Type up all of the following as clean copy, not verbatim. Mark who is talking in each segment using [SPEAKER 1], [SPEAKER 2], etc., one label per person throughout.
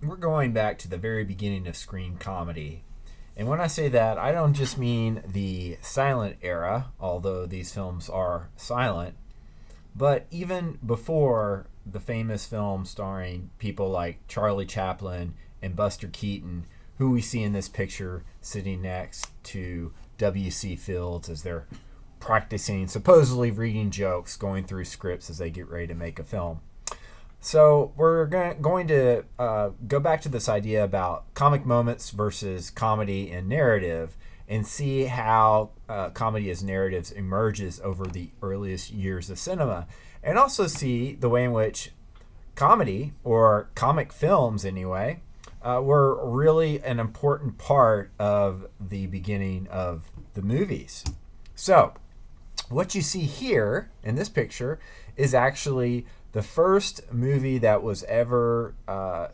[SPEAKER 1] we're going back to the very beginning of screen comedy. And when I say that, I don't just mean the silent era, although these films are silent, but even before the famous film starring people like Charlie Chaplin and Buster Keaton, who we see in this picture sitting next to W.C. Fields as they're practicing, supposedly reading jokes, going through scripts as they get ready to make a film. So we're going to go back to this idea about comic moments versus comedy and narrative, and see how comedy as narratives emerges over the earliest years of cinema, and also see the way in which comedy, or comic films anyway, were really an important part of the beginning of the movies. So what you see here in this picture is actually the first movie that was ever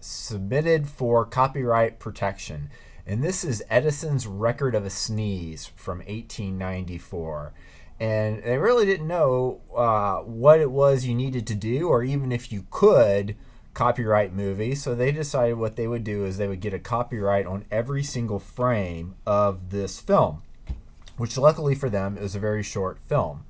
[SPEAKER 1] submitted for copyright protection. And this is Edison's Record of a Sneeze from 1894. And they really didn't know what it was you needed to do, or even if you could copyright movies. So they decided what they would do is they would get a copyright on every single frame of this film, which luckily for them is a very short film.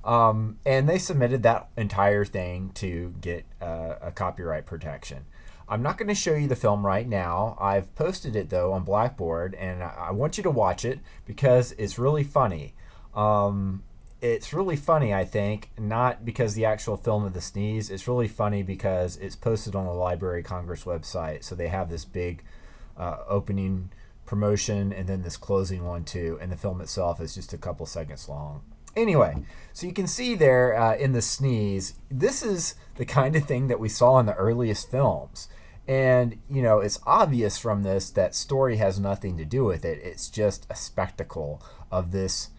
[SPEAKER 1] And they submitted that entire thing to get a copyright protection. I'm not going to show you the film right now. I've posted it, though, on Blackboard, and I want you to watch it because it's really funny. It's really funny, I think, not because the actual film of the sneeze. It's really funny because it's posted on the Library of Congress website. So they have this big opening promotion and then this closing one, too. And the film itself is just a couple seconds long. Anyway, so you can see there in the sneeze, this is the kind of thing that we saw in the earliest films. And, you know, it's obvious from this that story has nothing to do with it. It's just a spectacle of this,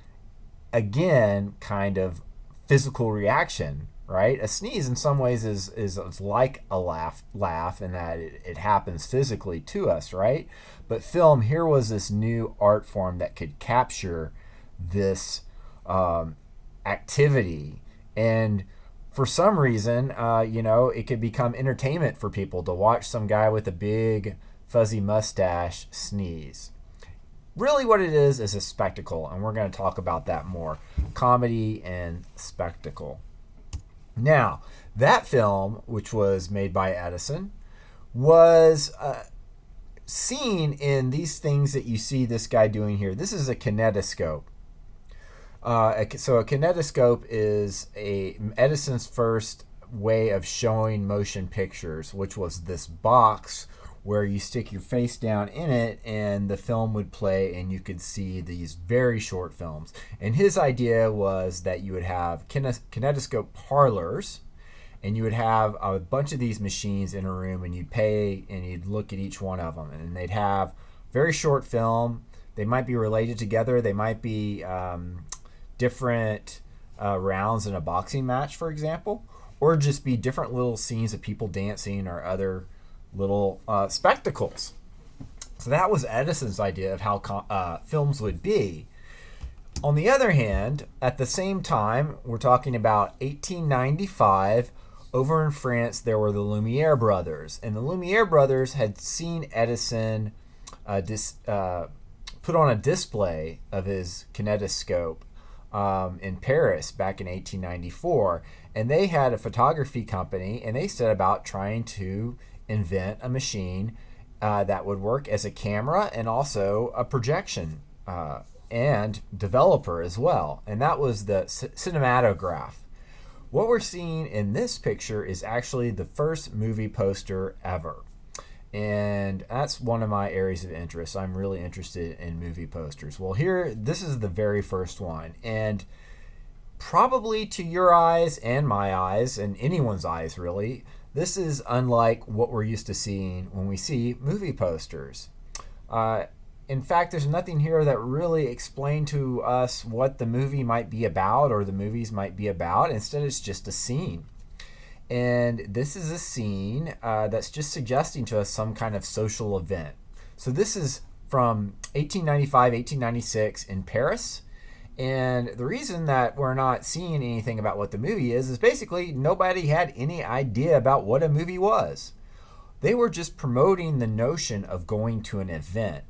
[SPEAKER 1] again, kind of physical reaction, right? A sneeze in some ways is like a laugh in that it happens physically to us, right? But film, here was this new art form that could capture this activity, and for some reason, it could become entertainment for people to watch some guy with a big fuzzy mustache sneeze. Really what it is a spectacle, and we're going to talk about that more. Comedy and spectacle. Now, that film, which was made by Edison, was seen in these things that you see this guy doing here. This is a kinetoscope. So a kinetoscope is Edison's first way of showing motion pictures, which was this box where you stick your face down in it and the film would play and you could see these very short films. And his idea was that you would have kinetoscope parlors, and you would have a bunch of these machines in a room, and you'd pay and you'd look at each one of them, and they'd have very short film. They might be related together. They might be different rounds in a boxing match, for example, or just be different little scenes of people dancing or other little spectacles. So that was Edison's idea of how films would be. On the other hand, at the same time, we're talking about 1895, over in France, there were the Lumiere brothers. And the Lumiere brothers had seen Edison put on a display of his kinetoscope in Paris back in 1894. And they had a photography company, and they set about trying to invent a machine that would work as a camera and also a projection and developer as well. And that was the cinematograph. What we're seeing in this picture is actually the first movie poster ever. And that's one of my areas of interest. I'm really interested in movie posters. Well, here, this is the very first one. And probably to your eyes and my eyes, and anyone's eyes really, this is unlike what we're used to seeing when we see movie posters. In fact, there's nothing here that really explained to us what the movie might be about or the movies might be about. Instead, it's just a scene. And this is a scene that's just suggesting to us some kind of social event. So this is from 1895, 1896 in Paris. And the reason that we're not seeing anything about what the movie is basically nobody had any idea about what a movie was. They were just promoting the notion of going to an event.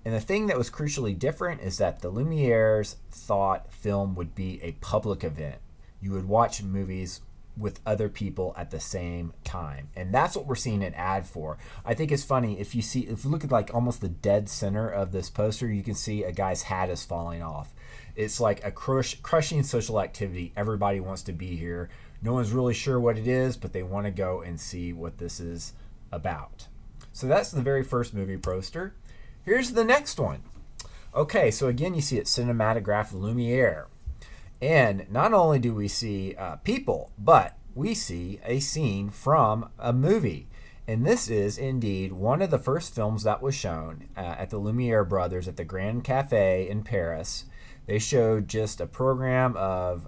[SPEAKER 1] And the thing that was crucially different is that the Lumieres thought film would be a public event. You would watch movies with other people at the same time. And that's what we're seeing an ad for. I think it's funny, if you look at like almost the dead center of this poster, you can see a guy's hat is falling off. It's like a crushing social activity. Everybody wants to be here. No one's really sure what it is, but they want to go and see what this is about. So that's the very first movie poster. Here's the next one. Okay, so again, you see it, Cinematographe Lumiere. And not only do we see people, but we see a scene from a movie. And this is indeed one of the first films that was shown at the Lumiere Brothers at the Grand Cafe in Paris. They showed just a program of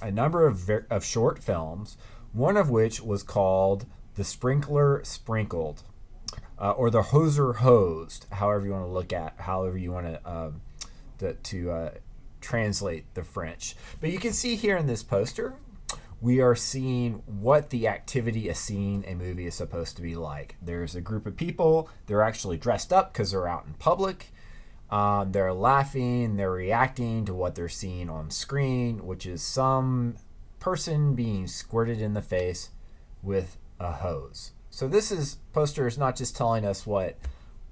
[SPEAKER 1] a number of short films, one of which was called The Sprinkler Sprinkled, or The Hoser Hosed, however you want to look at, however you want to translate the French. But you can see here in this poster, we are seeing what the activity of seeing a movie is supposed to be like. There's a group of people. They're actually dressed up because they're out in public. They're laughing. They're reacting to what they're seeing on screen, which is some person being squirted in the face with a hose. So this poster is not just telling us what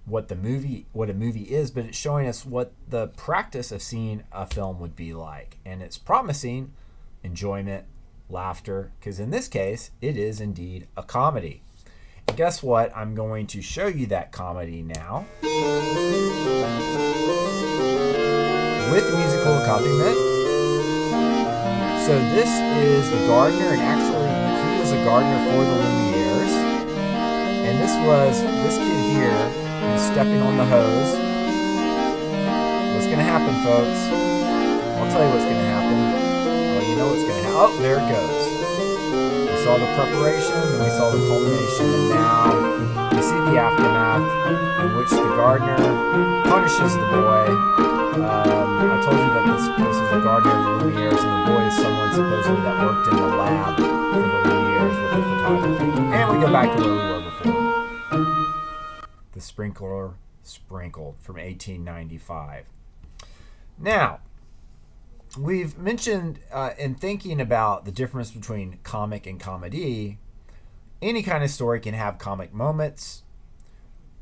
[SPEAKER 1] a movie is, but it's showing us what the practice of seeing a film would be like. And it's promising enjoyment, laughter, because in this case, it is indeed a comedy. And guess what? I'm going to show you that comedy now with musical accompaniment. So this is the gardener, and actually he was a gardener for the Lumieres. And this kid here, he's stepping on the hose. What's going to happen, folks? I'll tell you what's going to happen. Well, you know what's going to happen. Oh, there it goes. We saw the preparation, and we saw the culmination, and now we see the aftermath in which the gardener punishes the boy. I told you that this is the gardener of the Lumieres, and the boy is someone supposedly that worked in the lab for the Lumieres with the photography. And we go back to where we were before. The Sprinkler Sprinkled from 1895. Now, we've mentioned in thinking about the difference between comic and comedy, any kind of story can have comic moments.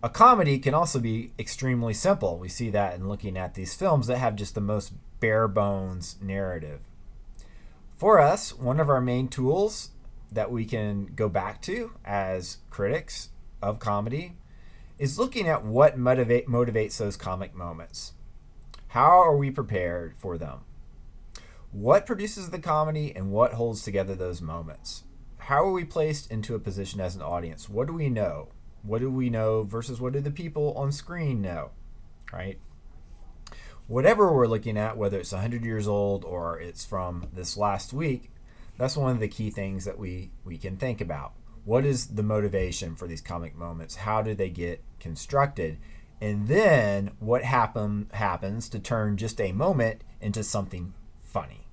[SPEAKER 1] A comedy can also be extremely simple. We see that in looking at these films that have just the most bare bones narrative. For us, one of our main tools that we can go back to as critics of comedy is looking at what motivates those comic moments. How are we prepared for them? What produces the comedy and what holds together those moments? How are we placed into a position as an audience? What do we know? What do we know versus what do the people on screen know, right? Whatever we're looking at, whether it's 100 years old or it's from this last week, that's one of the key things that we can think about. What is the motivation for these comic moments? How do they get constructed? And then what happens to turn just a moment into something funny?